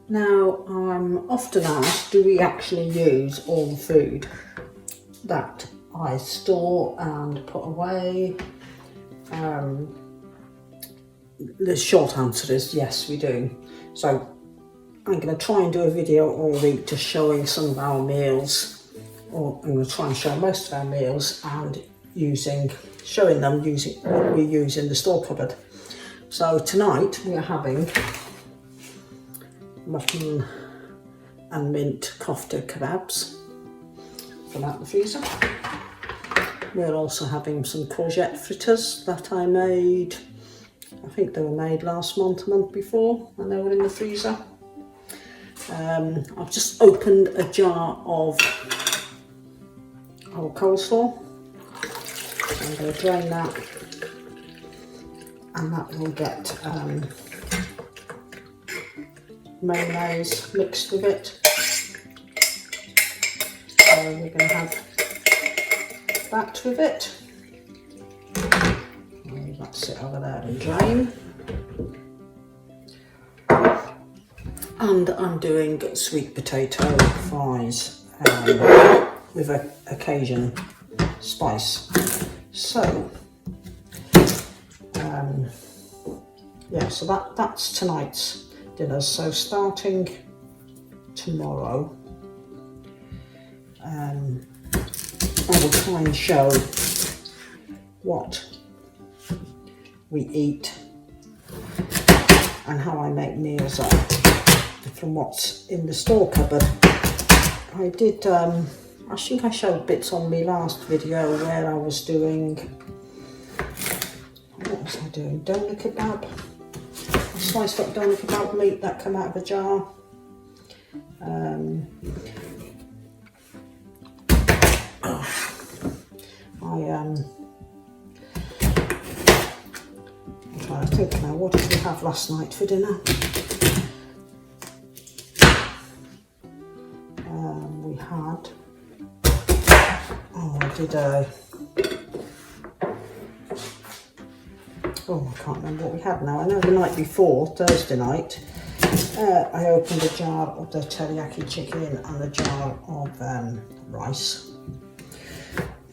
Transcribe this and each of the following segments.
Now, I'm often asked, do we actually use all the food that I store and put away? The short answer is yes, we do. So I'm going to try and do a video all week just showing some of our meals, or I'm going to try and show most of our meals and showing them using what we use in the store cupboard. So tonight we are having mutton and mint kofta kebabs from out the freezer. We're also having some courgette fritters that I made. I think they were made last month, a month before, and they were in the freezer. I've just opened a jar of our coleslaw. I'm going to drain that, and that will get mayonnaise mixed with it. So we're going to have that with it. I'll let sit over there and drain. And I'm doing sweet potato fries with a Cajun spice. So yeah, so that's tonight's dinner. So starting tomorrow, I will try and show what we eat and how I make meals up from what's in the store cupboard. I did, I think I showed bits on my last video where I was doing, what was I doing? Doner kebab. Sliced up doner kebab meat that come out of a jar. I'm trying to think now, what did we have last night for dinner? We had, I did I can't remember what we had now. I know the night before, Thursday night, I opened a jar of the teriyaki chicken and a jar of rice.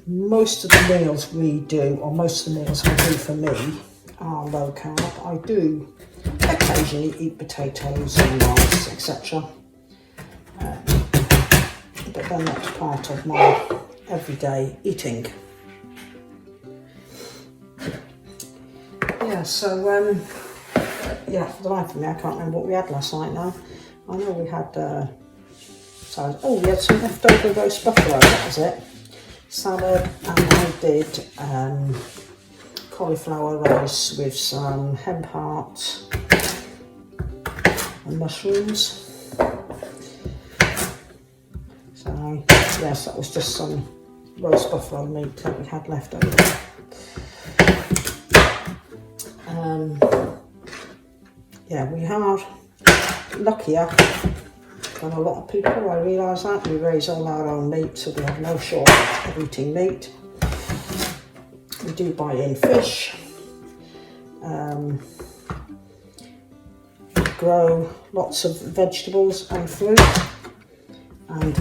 Most of the meals we do, or most of the meals I do for me, are low carb. I do occasionally eat potatoes and rice, etc. But they're not part of my everyday eating. Yeah, so yeah, for the life of me, I can't remember what we had last night now. I know we had salad. Oh, we had some leftover roast buffalo, that was it. Salad, and I did cauliflower rice with some hemp hearts and mushrooms. So yes, that was just some roast buffalo meat that we had left over. Yeah, we are luckier than a lot of people, I realise that. We raise all our own meat, so we have no shortage of eating meat. We do buy in fish, grow lots of vegetables and fruit, and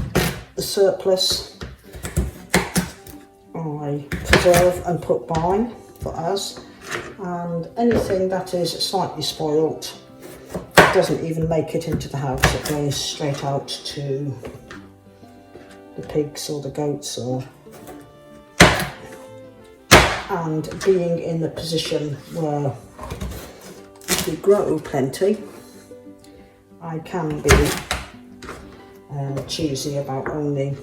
the surplus I preserve and put by for us. And anything that is slightly spoilt doesn't even make it into the house. It goes straight out to the pigs or the goats. And being in the position where we grow plenty, I can be choosy about only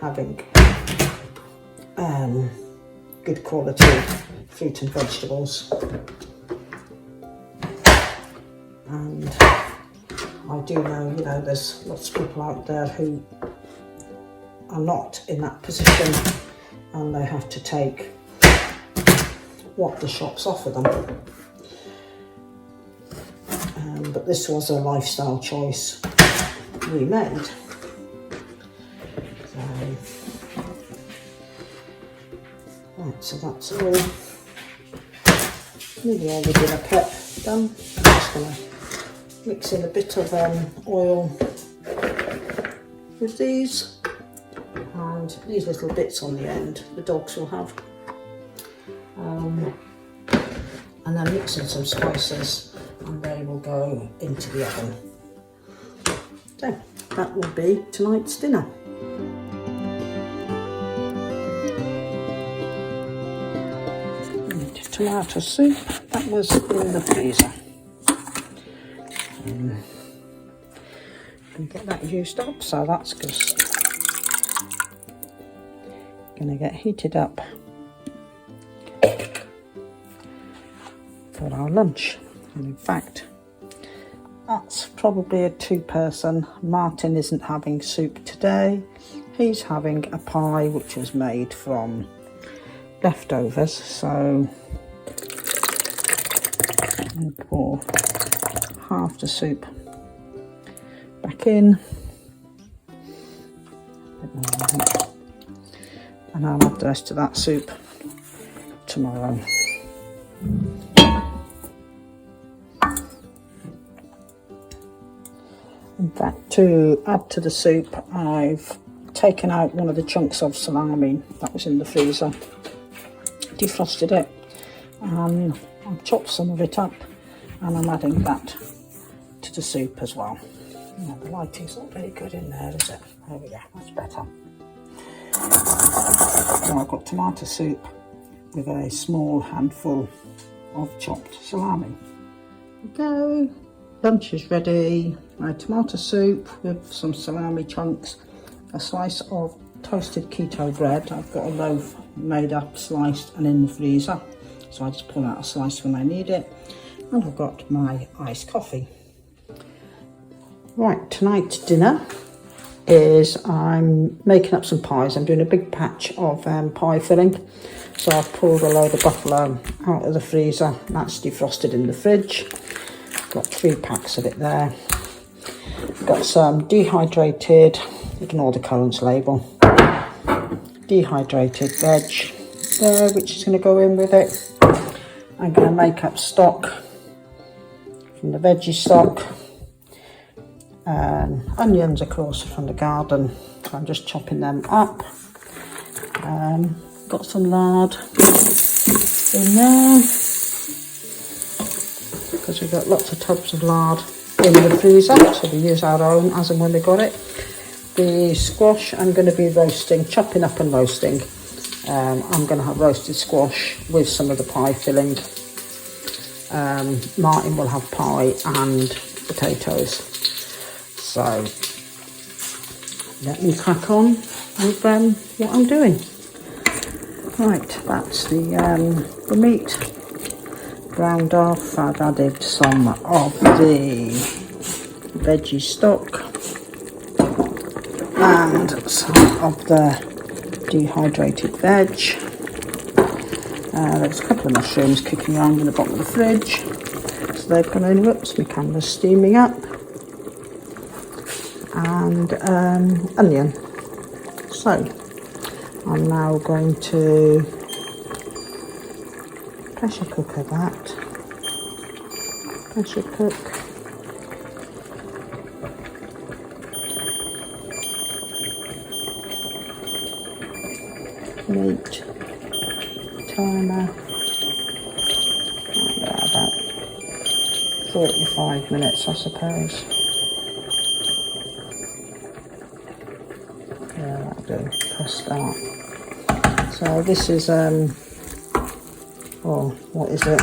having good quality fruit and vegetables. And I do know, you know, there's lots of people out there who are not in that position and they have to take what the shops offer them. But this was a lifestyle choice we made. So that's all, nearly all the dinner prep done. I'm just going to mix in a bit of oil with these, and these little bits on the end the dogs will have, and then mix in some spices and they will go into the oven. So that will be tonight's dinner. And tomato soup, that was in the freezer. And get that used up, so that's just going to get heated up for our lunch. And in fact, that's probably a two-person. Martin isn't having soup today. He's having a pie which was made from leftovers, so I'll pour half the soup back in, and I'll have the rest of that soup tomorrow. In fact, to add to the soup, I've taken out one of the chunks of salami that was in the freezer, defrosted it, and I've chopped some of it up, and I'm adding that to the soup as well. Yeah, the lighting's not very good in there, is it? There we go, that's better. So I've got tomato soup with a small handful of chopped salami. There we go. Lunch is ready. My tomato soup with some salami chunks, a slice of toasted keto bread. I've got a loaf made up, sliced and in the freezer, so I just pull out a slice when I need it. And I've got my iced coffee. Right, tonight's dinner is I'm making up some pies. I'm doing a big patch of pie filling. So I've pulled a load of buffalo out of the freezer. That's defrosted in the fridge. Got 3 packs of it there. Got some dehydrated, ignore the currants label, dehydrated veg there, which is going to go in with it. I'm going to make up stock from the veggie stock. Onions, of course, from the garden, so I'm just chopping them up. Got some lard in there, because we've got lots of tubs of lard in the freezer, so we use our own as and when we got it. The squash I'm going to be roasting, chopping up and roasting. I'm going to have roasted squash with some of the pie filling. Martin will have pie and potatoes. So let me crack on with what I'm doing. Right, that's the meat ground off. I've added some of the veggie stock and some of the dehydrated veg. There's a couple of mushrooms kicking around in the bottom of the fridge, so they've gone in. Whoops, my camera's steaming up. And onion. So I'm now going to pressure cooker that. Pressure cook. Meat. Timer. Yeah, about 45 minutes, I suppose. Press start. So this is what is it?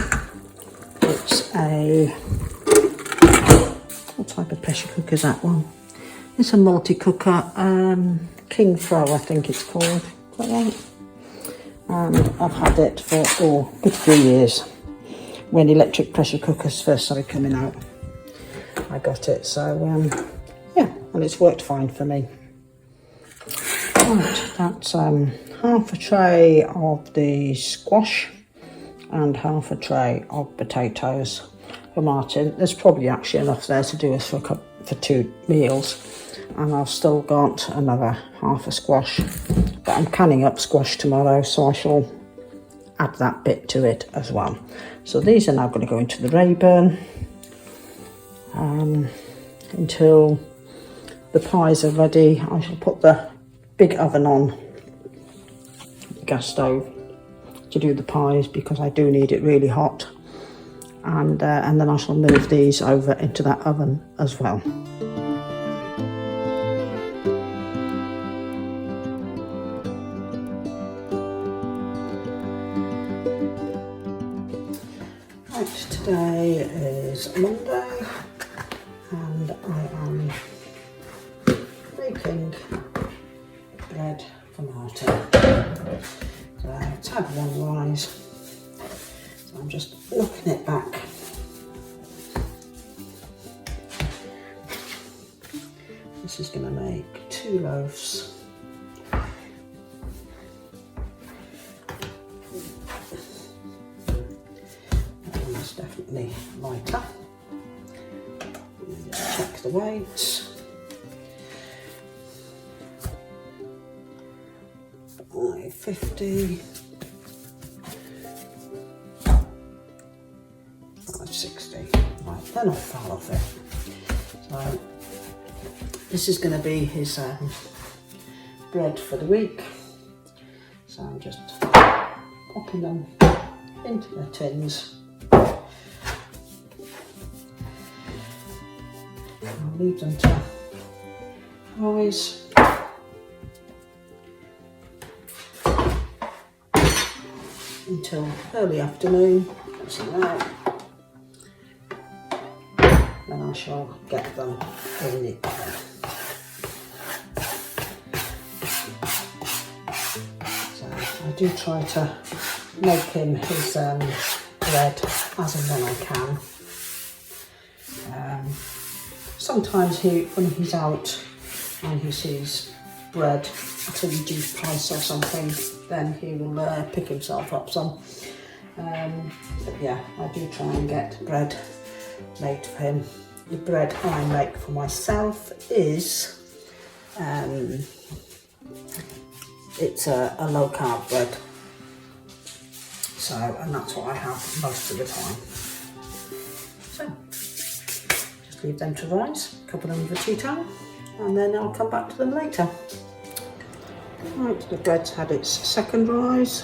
It's a, what type of pressure cooker is that one? It's a multi-cooker, King Pro I think it's called. Is that right? and I've had it for a good few years. When electric pressure cookers first started coming out, I got it. So yeah, and it's worked fine for me. Right, that's half a tray of the squash and half a tray of potatoes for Martin. There's probably actually enough there to do us for 2 meals, and I've still got another half a squash, but I'm canning up squash tomorrow, so I shall add that bit to it as well. So these are now going to go into the Rayburn until the pies are ready. I shall put the big oven on the gas stove to do the pies because I do need it really hot, and then I shall move these over into that oven as well. Right, today is Monday and I am baking bread for Martin. So it's had one rise, so I'm just knocking it back. This is going to make 2 loaves. That one is definitely lighter. Check the weights. 550, 560. Right, they're not far off it. So this is going to be his bread for the week. So I'm just popping them into the tins. I'll leave them to rise. Until early afternoon, so now, then I shall get them in the oven. So I do try to make him his bread as and when I can. Sometimes when he's out and he sees bread at a reduced price or something, then he will pick himself up some. But yeah, I do try and get bread made for him. The bread I make for myself is it's a low carb bread. So, and that's what I have most of the time. So just leave them to rise, cover them with a tea towel, and then I'll come back to them later. Right, the bread's had its second rise.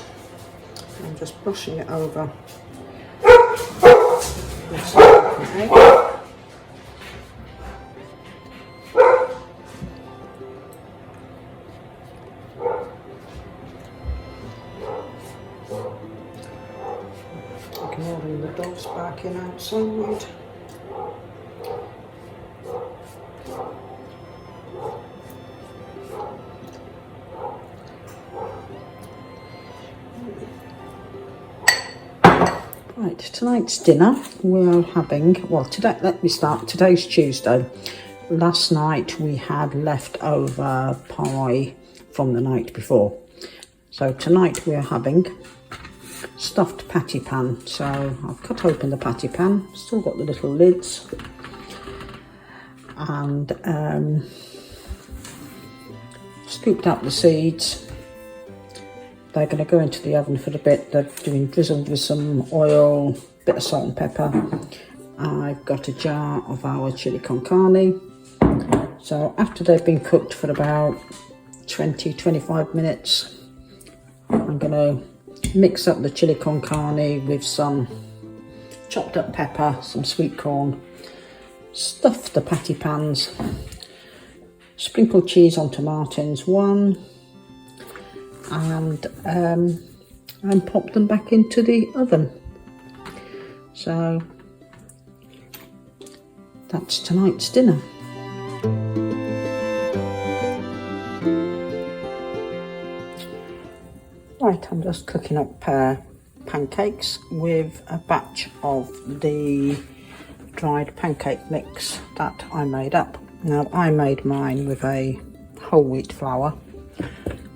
I'm just brushing it over with some egg. Ignoring the dogs barking outside. Right, tonight's dinner we are having, well today, let me start, today's Tuesday. Last night we had leftover pie from the night before. So tonight we are having stuffed patty pan. So I've cut open the patty pan, still got the little lids. And scooped out the seeds. They're going to go into the oven for a bit. They're doing drizzled with some oil, bit of salt and pepper. I've got a jar of our chili con carne. So after they've been cooked for about 20-25 minutes, I'm going to mix up the chili con carne with some chopped up pepper, some sweet corn, stuff the patty pans, sprinkle cheese onto Martin's one, and pop them back into the oven. So that's tonight's dinner. Right, I'm just cooking up pancakes with a batch of the dried pancake mix that I made up. Now, I made mine with a whole wheat flour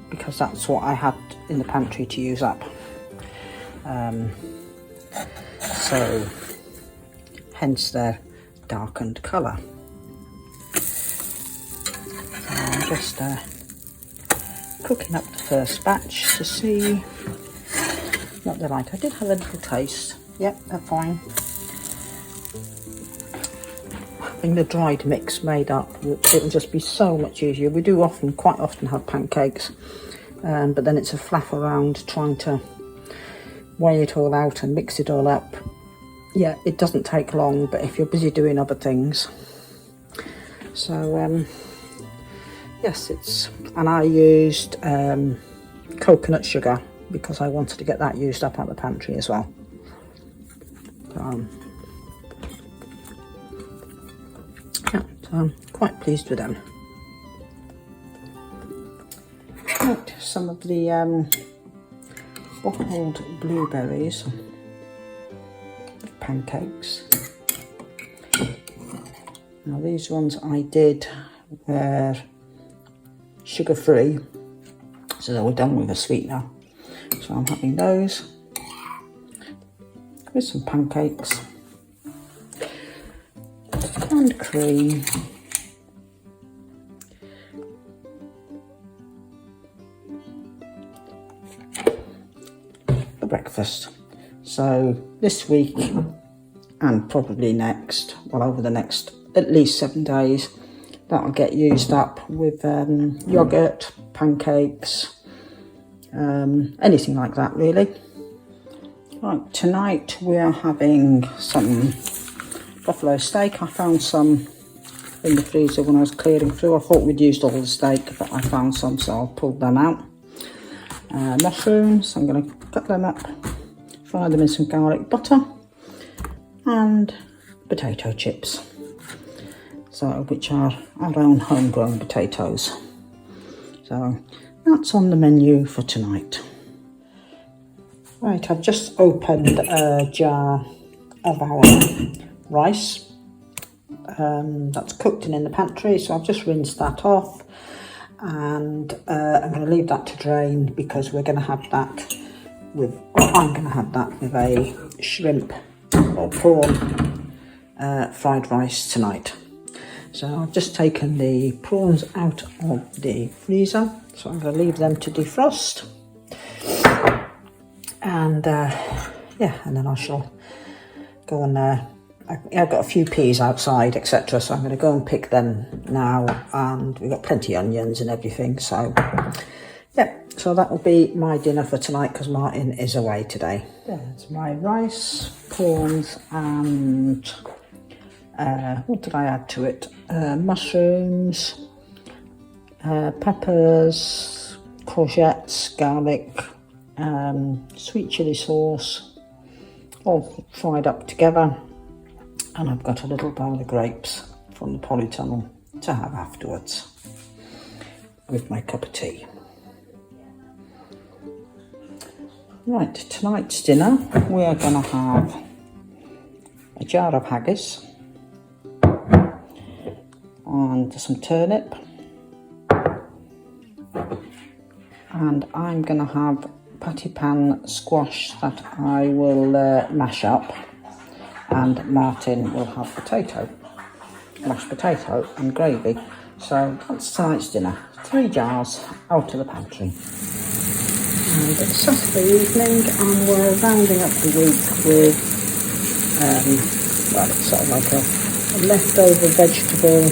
because that's what I had in the pantry to use up. So hence their darkened colour. So I'm just cooking up the first batch to see what they're like. I did have a little taste. Yep, they're fine. Having the dried mix made up, it'll just be so much easier. We do quite often have pancakes, but then it's a flaff around trying to weigh it all out and mix it all up. Yeah, it doesn't take long, but if you're busy doing other things. So yes, and I used coconut sugar because I wanted to get that used up at the pantry as well. Yeah, so I'm quite pleased with them. Right, some of the bottled blueberries pancakes. Now these ones I did were sugar free, so they were done with a sweetener. So I'm having those with some pancakes and cream. For breakfast. So this week and probably next, well over the next at least 7 days, that'll get used up with yogurt, pancakes, anything like that really. Right, tonight we are having some buffalo steak. I found some in the freezer when I was clearing through. I thought we'd used all the steak, but I found some, so I pulled them out. Mushrooms, I'm going to cut them up, fry them in some garlic butter, and potato chips, so which are our own homegrown potatoes. So that's on the menu for tonight. Right, I've just opened a jar of our rice that's cooked in the pantry, so I've just rinsed that off, and I'm going to leave that to drain because we're going to have that with, I'm going to have that with a shrimp or prawn fried rice tonight. So I've just taken the prawns out of the freezer, so I'm going to leave them to defrost, and yeah, and then I shall go and I've got a few peas outside, etc., so I'm going to go and pick them now, and we've got plenty of onions and everything, so yeah, so that will be my dinner for tonight because Martin is away today. There's my rice, prawns, and what did I add to it? Mushrooms, peppers, courgettes, garlic, sweet chilli sauce, all fried up together. And I've got a little bowl of grapes from the polytunnel to have afterwards with my cup of tea. Right, tonight's dinner we are going to have a jar of haggis and some turnip, and I'm going to have patty pan squash that I will mash up, and Martin will have mashed potato and gravy. So that's tonight's dinner. 3 jars out of the pantry. And it's Saturday evening, and we're rounding up the week with, well, it's sort of like a leftover vegetable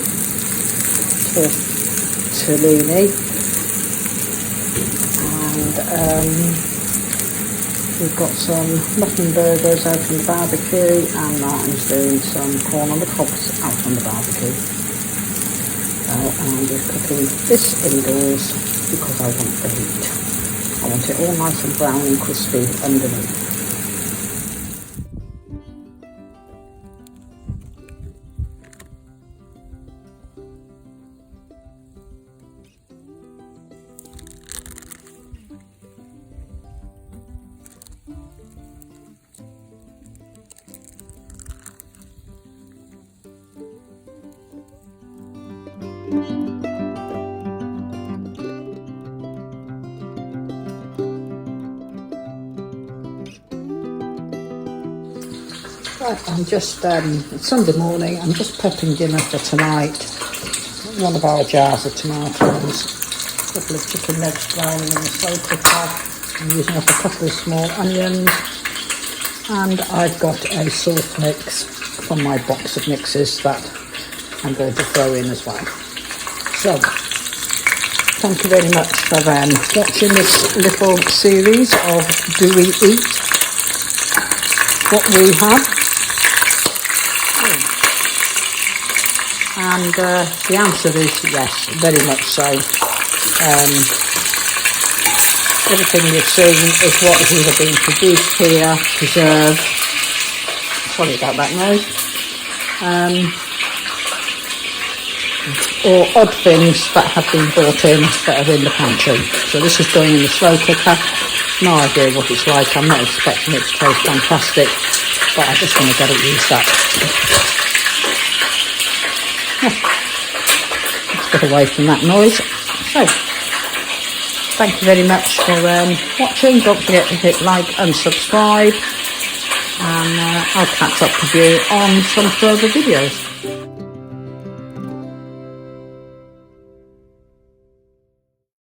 tortellini, and we've got some mutton burgers out on the barbecue, and Martin's doing some corn on the cobs out on the barbecue. And I'm just cooking this indoors because I want the heat. I want it all nice and brown and crispy underneath. Right, I'm just, it's Sunday morning, I'm just prepping dinner for tonight. One of our jars of tomatoes, a couple of chicken legs browning in the slow cooker. I'm using up a couple of small onions, and I've got a sauce mix from my box of mixes that I'm going to throw in as well. So, thank you very much for watching this little series of Do We Eat What We Have? And the answer is yes, very much so. Everything you've seen is what has either been produced here, preserved, sorry about that noise, or odd things that have been brought in that are in the pantry. So this is going in the slow cooker. No idea what it's like. I'm not expecting it to taste fantastic, but I just want to get it used up. Let's get away from that noise. So, thank you very much for watching. Don't forget to hit like and subscribe, and I'll catch up with you on some further videos.